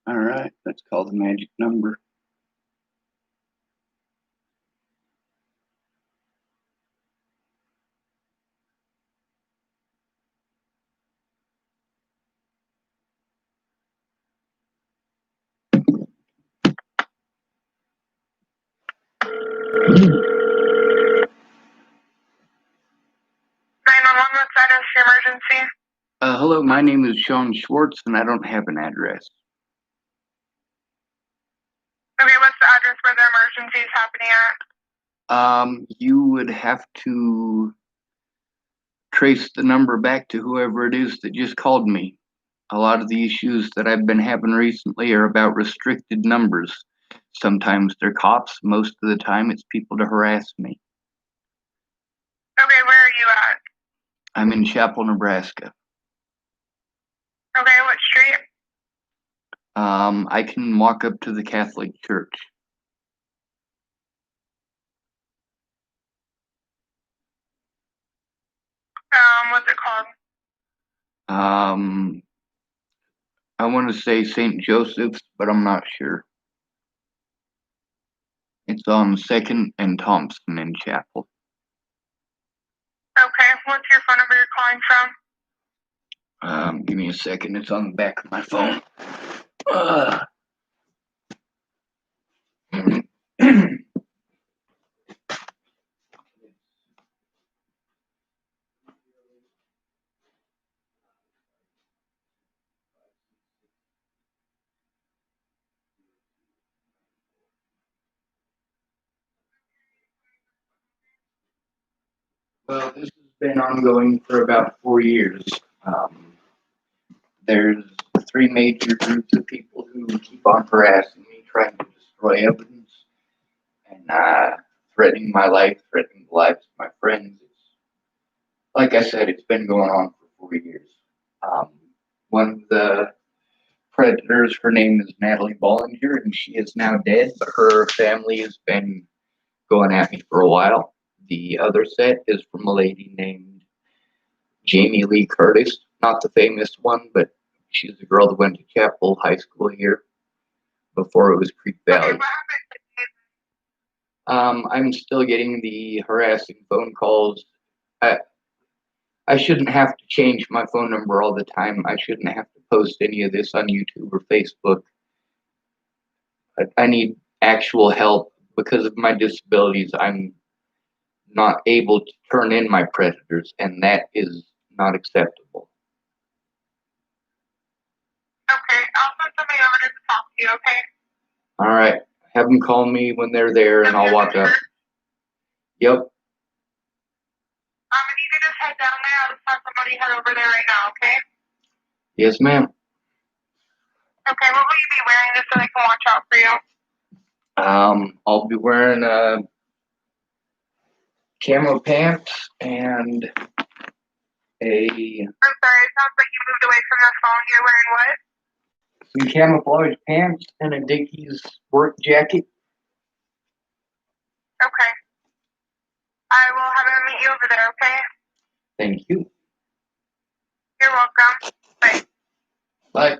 All right, let's call the magic number. What's that is your emergency? Hello, my name is Sean Schwartz, and I don't have an address. Okay, what's the address where the emergency is happening at? You would have to trace the number back to whoever it is that just called me. A lot of the issues that I've been having recently are about restricted numbers. Sometimes they're cops, most of the time it's people to harass me. Okay, where are you at? I'm in Chapel, Nebraska. Okay, what street? I can walk up to the Catholic Church. What's it called? I want to say St. Joseph's, but I'm not sure. It's on 2nd and Thompson in Chapel. Okay, what's your phone number you're calling from? Give me a second. It's on the back of my phone. Well, this has been ongoing for about 4 years. There's 3 major groups of people who keep on harassing me, trying to destroy evidence, and threatening my life, threatening the lives of my friends. Like I said, it's been going on for 4 years. One of the predators, her name is Natalie Bollinger, and she is now dead, but her family has been going at me for a while. The other set is from a lady named Jamie Lee Curtis, not the famous one, but she's a girl that went to Chapel High School here before it was Creek Valley. I'm still getting the harassing phone calls. I shouldn't have to change my phone number all the time. I shouldn't have to post any of this on YouTube or Facebook. I need actual help because of my disabilities. I'm not able to turn in my predators, and that is not acceptable. Okay, I'll send somebody over to talk to you, okay? All right. Have them call me when they're there, and I'll walk up. Yep. If you can just head down there, I'll just have somebody head over there right now, okay? Yes, ma'am. Okay, what will you be wearing just so they can watch out for you? I'll be wearing camo pants and I'm sorry, it sounds like you moved away from the phone. You're wearing what? some camouflage pants and a Dickies work jacket. Okay. I will have them meet you over there, okay? Thank you. You're welcome. Bye. Bye.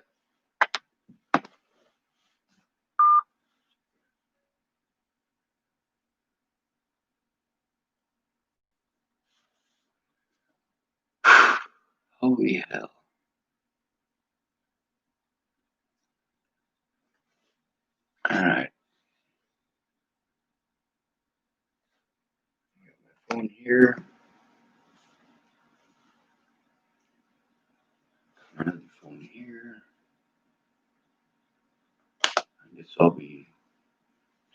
Holy hell. All right. Got my phone here. Another phone here. I guess I'll be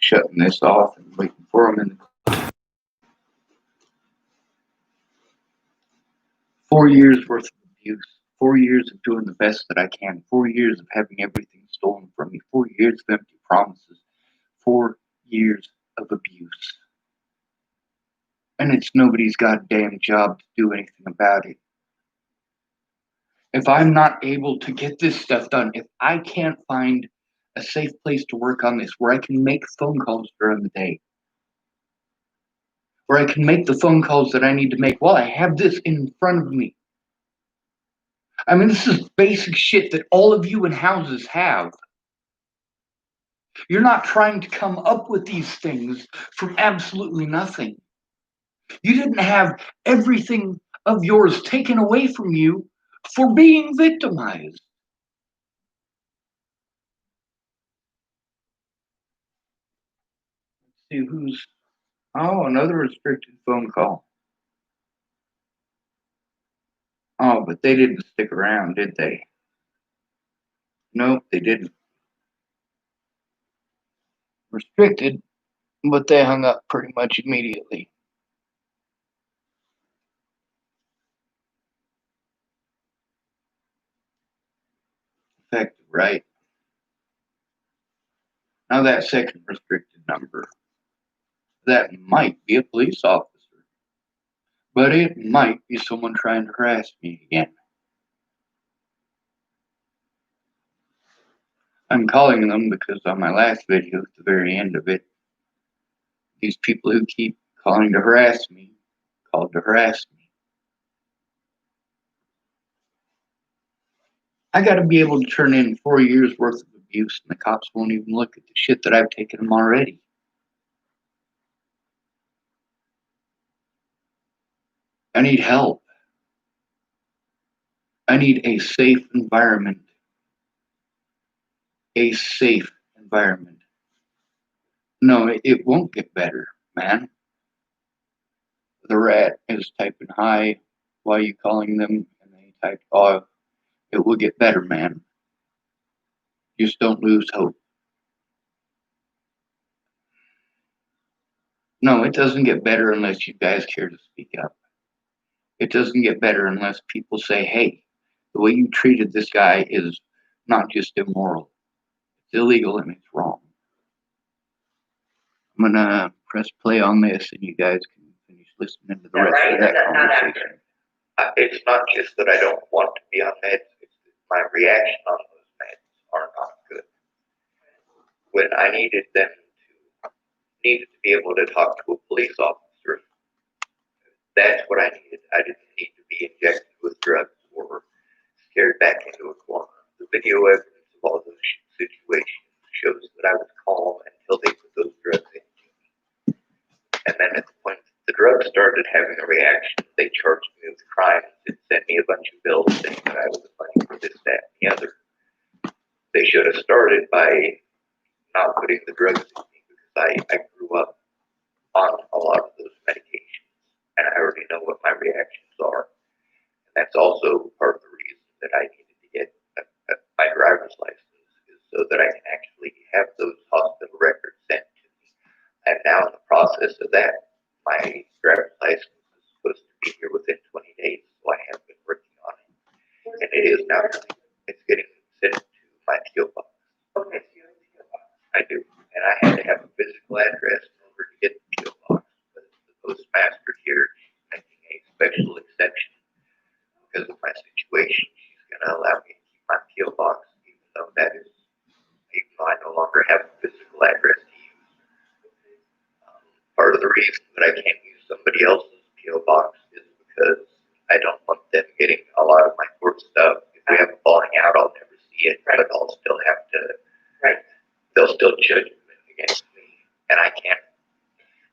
shutting this off and waiting for them in the 4 years worth of abuse, 4 years of doing the best that I can, 4 years of having everything stolen from me, 4 years of empty promises, 4 years of abuse. And it's nobody's goddamn job to do anything about it. If I'm not able to get this stuff done, if I can't find a safe place to work on this where I can make phone calls during the day, where I can make the phone calls that I need to make while I have this in front of me. I mean, this is basic shit that all of you in houses have. You're not trying to come up with these things from absolutely nothing. You didn't have everything of yours taken away from you for being victimized. Let's see who's. Oh, another restricted phone call. Oh, but they didn't stick around, did they? Nope, they didn't. Restricted, but they hung up pretty much immediately. Effective, right? Now that second restricted number, that might be a police officer, but it might be someone trying to harass me again. I'm calling them because on my last video at the very end of it, these people who keep calling to harass me called to harass me. I got to be able to turn in 4 years worth of abuse, and the cops won't even look at the shit that I've taken them already. I need help. I need a safe environment. A safe environment. No, it won't get better, man. The rat is typing hi. Why are you calling them? And they typed, oh, it will get better, man. Just don't lose hope. No, it doesn't get better unless you guys care to speak up. It doesn't get better unless people say, hey, the way you treated this guy is not just immoral, it's illegal and it's wrong. I'm going to press play on this and you guys can finish listening to the rest of that conversation. It's not just that I don't want to be on meds, it's that my reaction on those meds are not good. When I needed to be able to talk to a police officer, that's what I needed. I didn't need to be injected with drugs or scared back into a corner. The video evidence of all those situations shows that I was calm until they put those drugs in. And then at the point the drugs started having a reaction, they charged me with crimes and sent me a bunch of bills saying that I was playing for this, that, and the other. They should have started by not putting the drugs in me because I grew up on a lot of those medications and I already know what my reactions are. And that's also part of the reason that I needed to get my driver's license is so that I can actually have those hospital records sent to me. I'm now in the process of that. My driver's license is supposed to be here within 20 days, so I have been working on it. And it is now coming. It's getting sent to my PO box. Okay, so you have a PO box. I do. And I had to have a physical address in order to get the PO box. But the postmaster here is making a special exception because of my situation. She's going to allow me to keep my PO box, even though I no longer have a physical address to use. Part of the reason that I can't use somebody else's PO box is because I don't want them getting a lot of my court stuff. If we have a falling out, I'll never see it, but I'll still have to. Right. They'll still judge it against me, and I can't.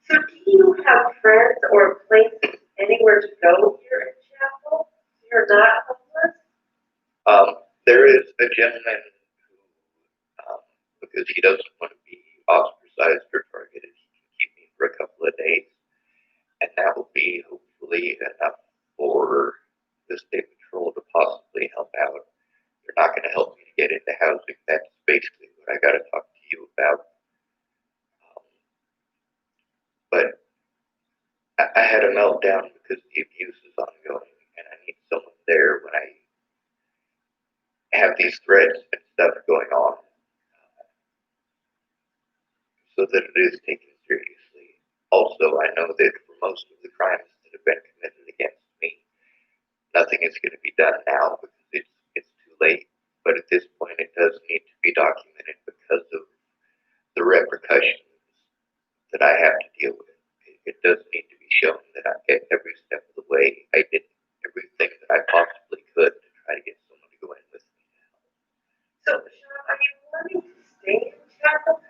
So, do you have friends or places anywhere to go here in Chapel? You're not homeless? There is a gentleman who, because he doesn't want to be ostracized or targeted, he can keep me for a couple of days, and that will be hopefully enough for the state patrol to possibly help out. They're not going to help me to get into housing. That's basically what I got to talk to you about. But I had a meltdown because the abuse is ongoing, and I need someone there when I have these threats and stuff going on, so that it is taken seriously. Also, I know that for most of the crimes that have been committed against me, nothing is going to be done now because it's too late. But at this point, it does need to be documented because of the repercussions that I have to deal with. It does need to be shown that I get every step of the way. I did everything that I possibly could to try to get someone to go in with me. So, Sean, are you wanting to stay in Chapel?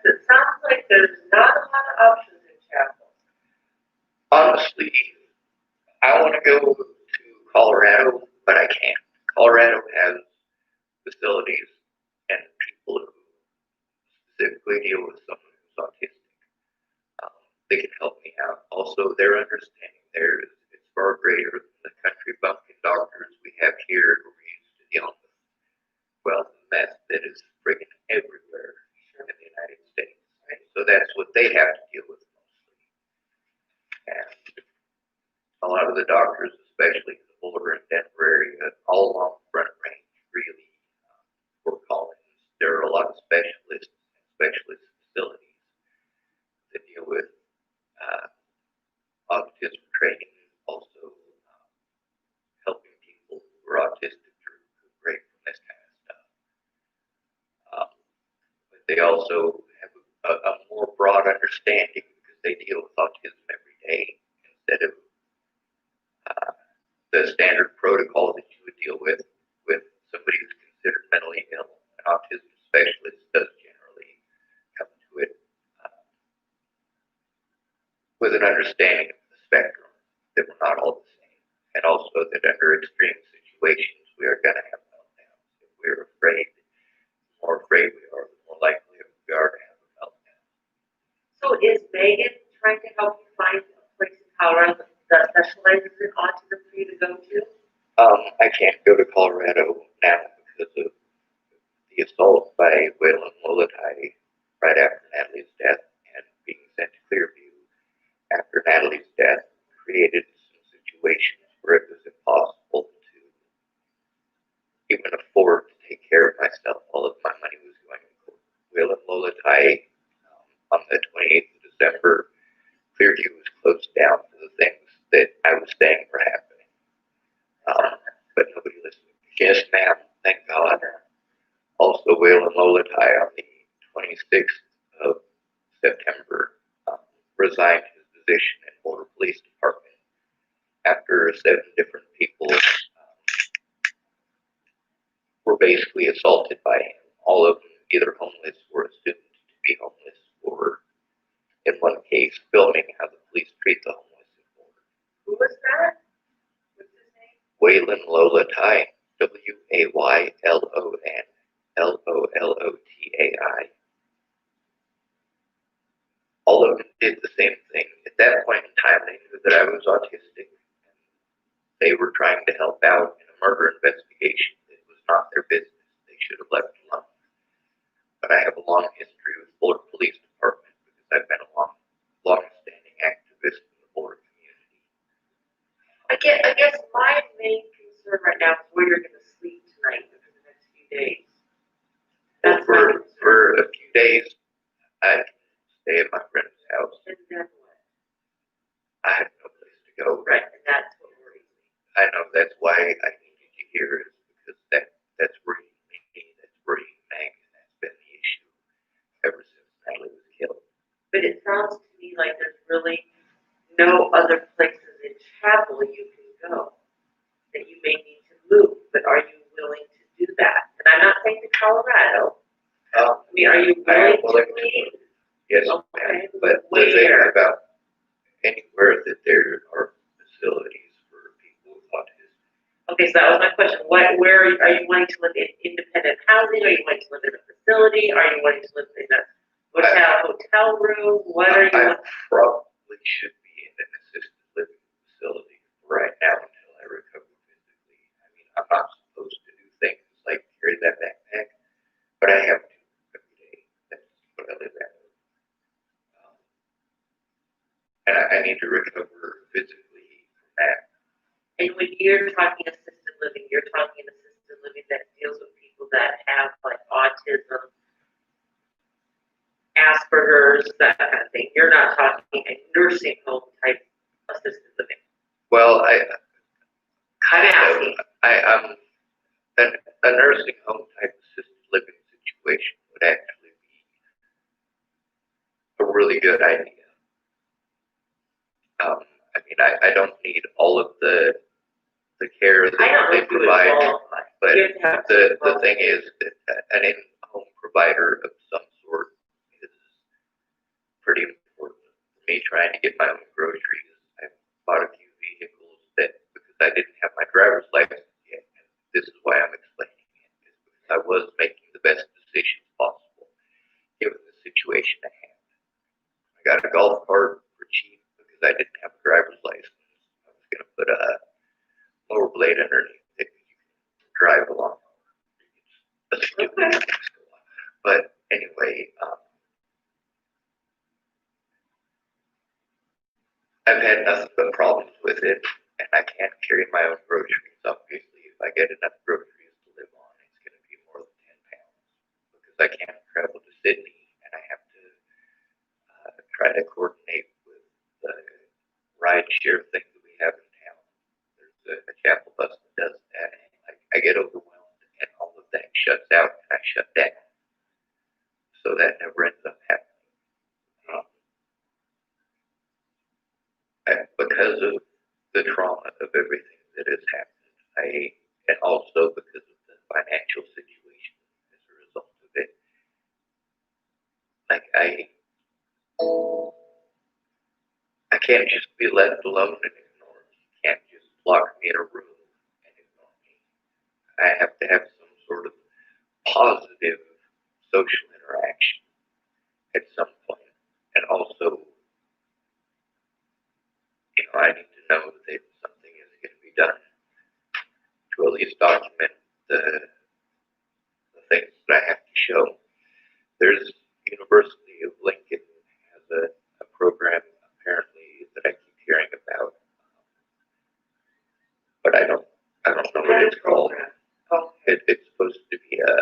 Colorado, but I can't. Colorado has facilities and people who specifically deal with someone who's autistic. They can help me out. Also, their understanding there is far greater than the country bumpkin doctors we have here who are used to dealing with, well, the mess that is friggin' everywhere in the United States. Right? So that's what they have to deal with mostly. And a lot of the doctors, especially in the Boulder and Denver area, all along the Front Range, really work callings. There are a lot of specialists and specialist facilities that deal with autism training, also helping people who are autistic to recuperate from this kind of stuff. But they also have a more broad understanding because they deal with autism every day instead of the standard protocol that you would deal with somebody who's considered mentally ill. An autism specialist does generally come to it with an understanding of the spectrum that we're not all the same, and also that under extreme situations we are going to have meltdowns. If we're afraid, the more afraid we are, the more likely we are to have a meltdown. So is Megan trying to help you find a place in Colorado that specializes in autism for you to go to? I can't go to Colorado now because of the assault by Waylon Molotai right after Natalie's death and being sent to Clearview after Natalie's death created some situations where it was impossible to even afford to take care of myself. All of my money was going to Waylon Molotai. On the 28th of December, Clearview was closed down for the things that I was saying were happening. But nobody listened. Yes, ma'am. Thank God. Also, Waylon Molotai on the 26th of September resigned his position in Boulder Police Department after 7 different people were basically assaulted by him. All of them either homeless or assumed to be homeless, or in one case, filming how the police treat the homeless in Boulder. Who was that? What's his name? Waylon Molotai, Waylon Lollotai. All of them did the same thing. At that point in time, they knew that I was autistic. They were trying to help out in a murder investigation. It was not their business. They should have left alone. But I have a long history with the Boulder Police Department because I've been a long-standing activist in the Boulder community. I guess my main concern right now is where you're going to sleep tonight for the next few days. That's for a few days, I can stay at my friend's house. And then what? I have no place to go. Right, and that's what worries me. I know that's why I needed you here, is because that's where you meet me, that's where you Meg, and that's been the issue ever since Natalie was killed. But it sounds to me like there's really no other places in Chapel you can go, that you may need to move, but are you willing to do that? And I'm not saying to Colorado. I mean, are you willing to leave? Yes, Okay, but the thing about anywhere that there are facilities for people with autism. Okay, so that was my question. Where are you wanting to live in independent housing? Are you wanting to live in a facility? Are you wanting to live in a hotel room? What are you? I probably should be in an assisted living facility right now until I recover physically. I mean, I'm not supposed to do things like carry that backpack, but I have to every day. That's what I live at. And I need to recover physically from that. And when you're talking assisted living, you're talking assisted living that deals with people that have like autism, Asperger's, that kind of thing. You're not talking a nursing home type assisted living. Well, I'm asking. A nursing home type assisted living situation would actually be a really good idea. I mean, I don't need all of the care that they provide, but the thing is that an in-home provider of some sort is pretty important for me trying to get my own groceries. I've bought a few vehicles that, because I didn't have my driver's license yet. And this is why I'm explaining it, is because I was making the best decisions possible given the situation I had. I got a golf cart for cheap because I didn't have a driver's license. I was going to put a mower blade underneath it. You can drive along. It's a stupid thing. But anyway, I've had nothing but problems with it, and I can't carry my own groceries. Obviously, if I get enough groceries to live on, it's going to be more than 10 pounds because I can't travel to Sydney, and I have to try to coordinate with the ride share thing that we have in town. There's a chapel bus that does that, and I get overwhelmed, and all of that shuts out, and I shut down. So that never ends up happening. Because of the trauma of everything that has happened, and also because of the financial situation as a result of it, like I can't just be left alone and ignored. You can't just lock me in a room and ignore me. I have to have some sort of positive social interaction at some point, and also, I need to know that something is going to be done to at least document the things that I have to show. There's University of Lincoln has a program apparently that I keep hearing about, but I don't know what it's called. It's supposed to be a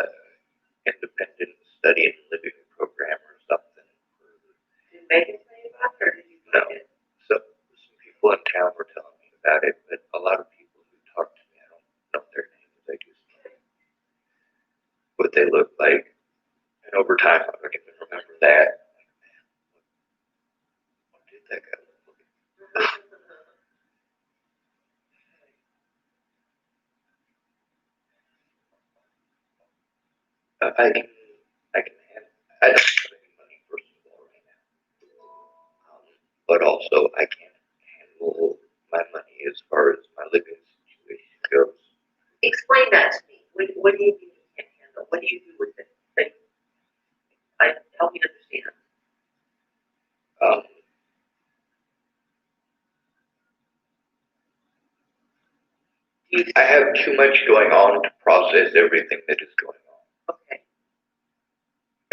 independent study and living program or something. Did Megan tell you about it, or did you No. find it? So some people in town were telling me about it, but a lot of people who talk to me, I don't know their names. I just know what they look like. And over time, I can remember that. What did that guy look like? I can handle. I don't have any money first of all right now, but also I can't handle my money as far as my living situation goes. Explain that to me. What do you mean you can't handle? What do you do with it? Help me understand. Um, I have too much going on to process everything that is going on. Okay.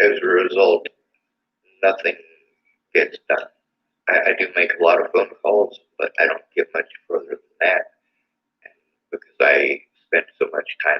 As a result, nothing gets done. I do make a lot of phone calls, but I don't get much further than that. And because I spend so much time.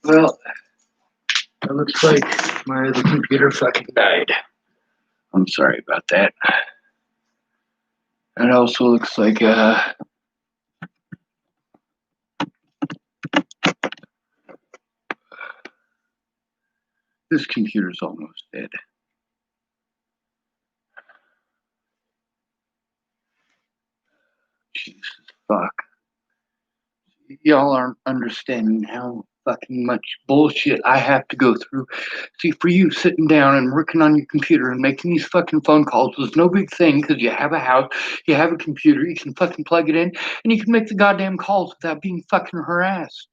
Well, it looks like my other computer fucking died. I'm sorry about that. It also looks like this computer's almost dead. Jesus fuck. Y'all aren't understanding how fucking much bullshit I have to go through. See, for you sitting down and working on your computer and making these fucking phone calls was no big thing because you have a house, you have a computer, you can fucking plug it in, and you can make the goddamn calls without being fucking harassed.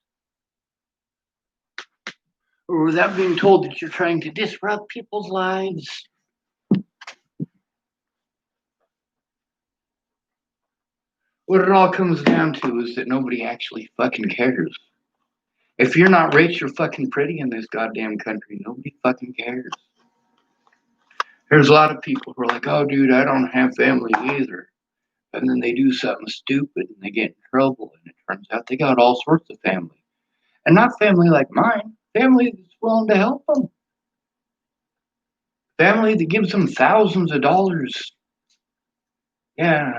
Or without being told that you're trying to disrupt people's lives. What it all comes down to is that nobody actually fucking cares. If you're not rich or fucking pretty in this goddamn country, nobody fucking cares. There's a lot of people who are like, oh, dude, I don't have family either. And then they do something stupid and they get in trouble, and it turns out they got all sorts of family. And not family like mine, family that's willing to help them. Family that gives them thousands of dollars. Yeah,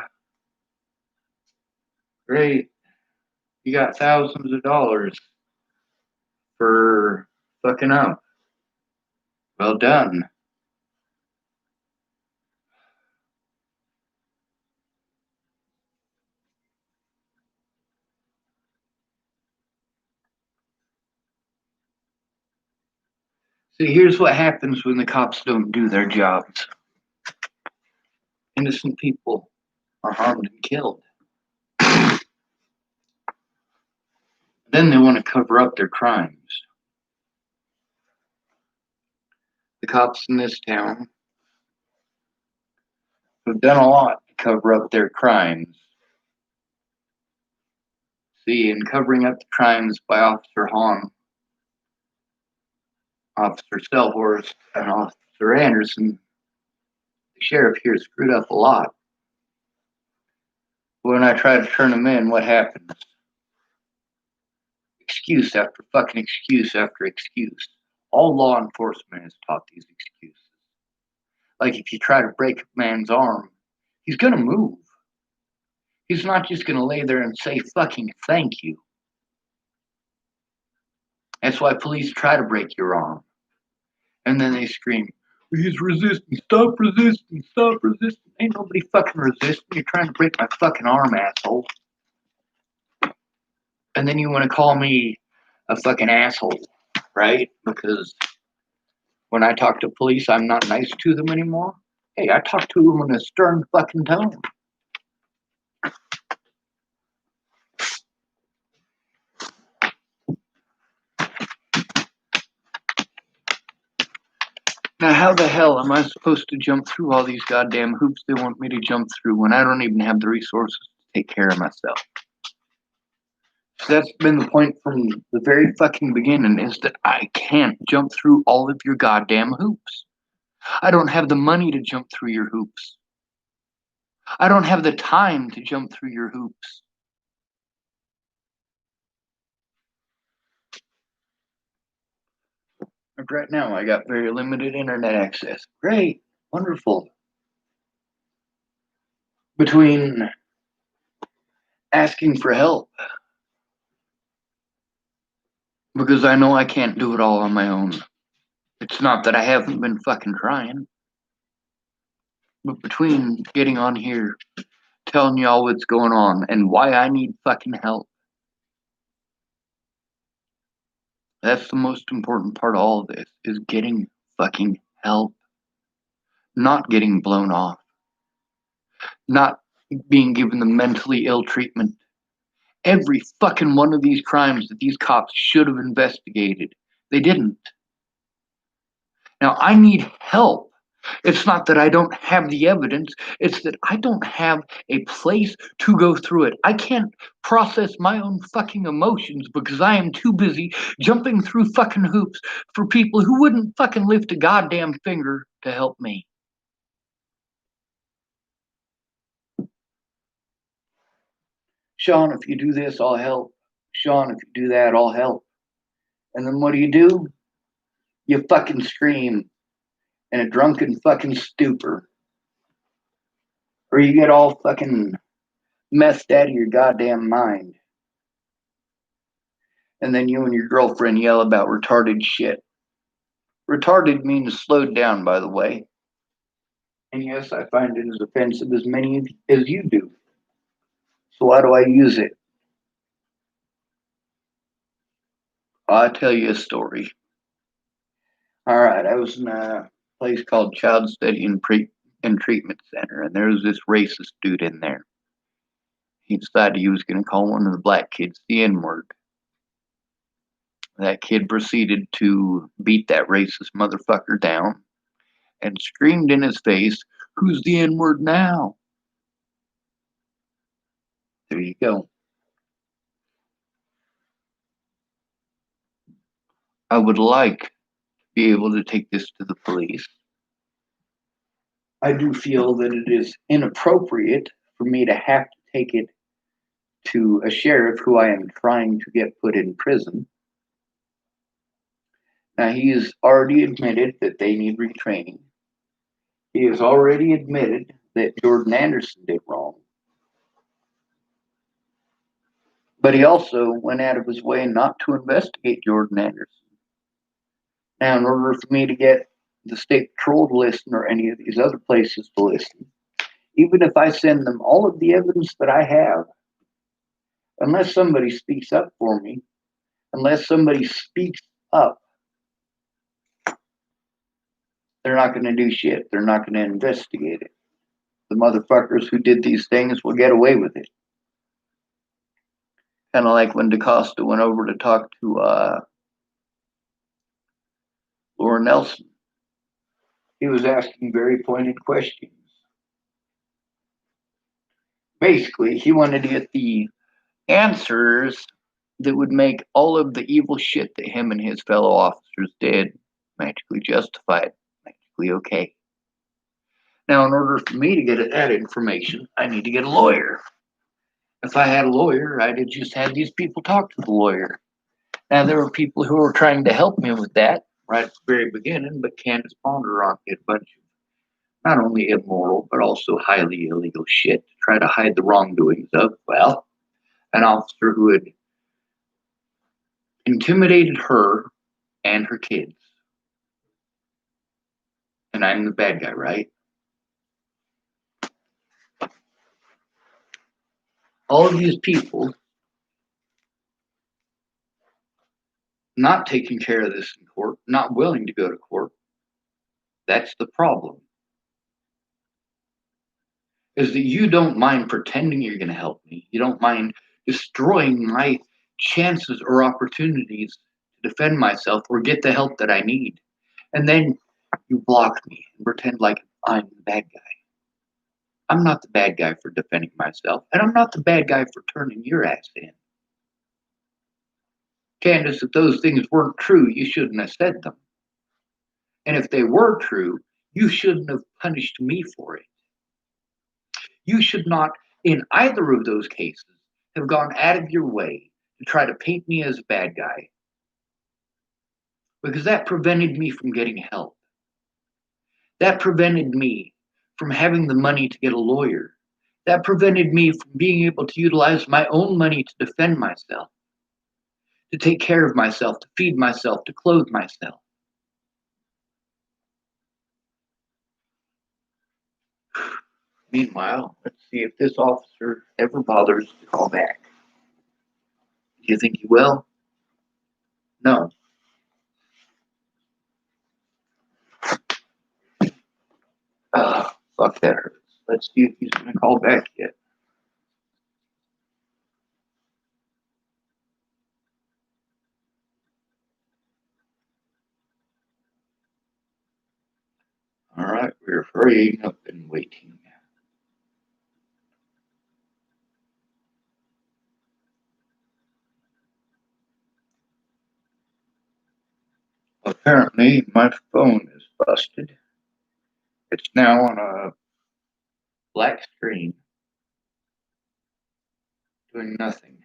great. You got thousands of dollars for fucking up. Well done. See, here's what happens when the cops don't do their jobs. Innocent people are harmed and killed. Then they want to cover up their crimes. The cops in this town have done a lot to cover up their crimes. See, in covering up the crimes by Officer Hahn, Officer Selhorst, and Officer Anderson, the sheriff here screwed up a lot. When I try to turn them in, what happens? Excuse after fucking excuse after excuse. All law enforcement is taught these excuses. Like if you try to break a man's arm, he's gonna move. He's not just gonna lay there and say fucking thank you. That's why police try to break your arm. And then they scream, he's resisting, stop resisting, stop resisting. Ain't nobody fucking resisting. You're trying to break my fucking arm, asshole. And then you want to call me a fucking asshole, right? Because when I talk to police, I'm not nice to them anymore. Hey, I talk to them in a stern fucking tone. Now, how the hell am I supposed to jump through all these goddamn hoops they want me to jump through when I don't even have the resources to take care of myself? That's been the point from the very fucking beginning, is that I can't jump through all of your goddamn hoops. I don't have the money to jump through your hoops. I don't have the time to jump through your hoops. Like right now, I got very limited internet access. Great, wonderful. Between asking for help, because I know I can't do it all on my own. It's not that I haven't been fucking trying, but between getting on here, telling y'all what's going on and why I need fucking help, that's the most important part of all of this, is getting fucking help. Not getting blown off. Not being given the mentally ill treatment. Every fucking one of these crimes that these cops should have investigated, they didn't. Now, I need help. It's not that I don't have the evidence, it's that I don't have a place to go through it. I can't process my own fucking emotions because I am too busy jumping through fucking hoops for people who wouldn't fucking lift a goddamn finger to help me. Sean, if you do this, I'll help. Sean, if you do that, I'll help. And then what do? You fucking scream in a drunken fucking stupor. Or you get all fucking messed out of your goddamn mind. And then you and your girlfriend yell about retarded shit. Retarded means slowed down, by the way. And yes, I find it as offensive as many as you do. So why do I use it? I'll tell you a story. All right, I was in a place called Child Study and Treatment Center, and there was this racist dude in there. He decided he was going to call one of the black kids the N word. That kid proceeded to beat that racist motherfucker down and screamed in his face, "Who's the N word now?" There you go. I would like to be able to take this to the police. I do feel that it is inappropriate for me to have to take it to a sheriff who I am trying to get put in prison. Now, he has already admitted that they need retraining. He has already admitted that Jordan Anderson did wrong. But he also went out of his way not to investigate Jordan Anderson. Now, in order for me to get the state patrol to listen or any of these other places to listen, even if I send them all of the evidence that I have, unless somebody speaks up for me, unless somebody speaks up, they're not going to do shit. They're not going to investigate it. The motherfuckers who did these things will get away with it. Kind of like when DaCosta went over to talk to Laura Nelson. He was asking very pointed questions. Basically, he wanted to get the answers that would make all of the evil shit that him and his fellow officers did magically justified, magically okay. Now, in order for me to get that information, I need to get a lawyer. If I had a lawyer, I'd have just had these people talk to the lawyer. Now, there were people who were trying to help me with that right at the very beginning, but Candace Ponderock did a bunch of not only immoral, but also highly illegal shit to try to hide the wrongdoings of, well, an officer who had intimidated her and her kids. And I'm the bad guy, right? All of these people not taking care of this in court, not willing to go to court. That's the problem. Is that you don't mind pretending you're going to help me. You don't mind destroying my chances or opportunities to defend myself or get the help that I need. And then you block me and pretend like I'm the bad guy. I'm not the bad guy for defending myself, and I'm not the bad guy for turning your ass in. Candace, if those things weren't true, you shouldn't have said them. And if they were true, you shouldn't have punished me for it. You should not, in either of those cases, have gone out of your way to try to paint me as a bad guy, because that prevented me from getting help. That prevented me from having the money to get a lawyer. That prevented me from being able to utilize my own money to defend myself, to take care of myself, to feed myself, to clothe myself. Meanwhile, let's see if this officer ever bothers to call back. Do you think he will? No. Fuck that hurts. Let's see if he's going to call back yet. All right, we're hurrying up and waiting. Apparently, my phone is busted. It's now on a black screen, doing nothing.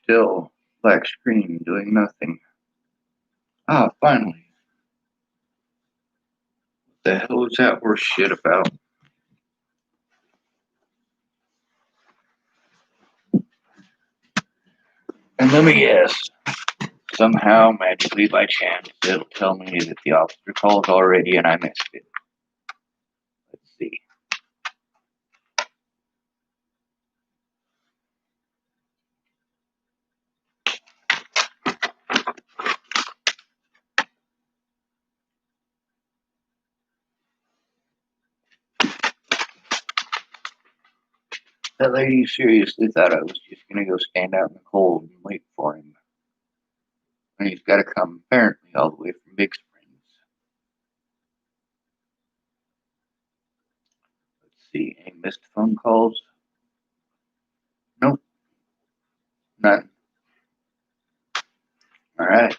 Still black screen doing nothing. Ah, finally. What the hell was that horse shit about? And let me guess. Somehow, magically by chance, it'll tell me that the officer called already and I missed it. Let's see. That lady seriously thought I was just gonna go stand out in the cold and wait for him. And he's gotta come apparently all the way from Big Springs. Let's see, any missed phone calls? Nope, none. Alright.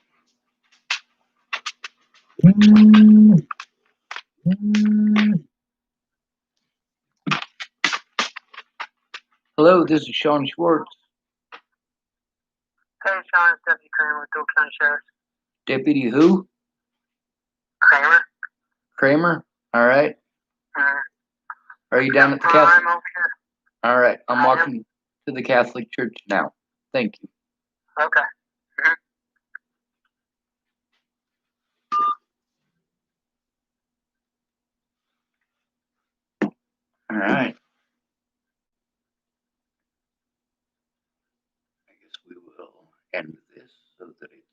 Hello, this is Sean Schwartz. Hey, Sean, it's Deputy Kramer with Dual County Sheriff. Deputy who? Kramer? Kramer? Alright. Are you down at the I'm Catholic? over here. Alright, I'm I am. walking to the Catholic Church now. Thank you. Okay. Alright. I guess we will end this so that it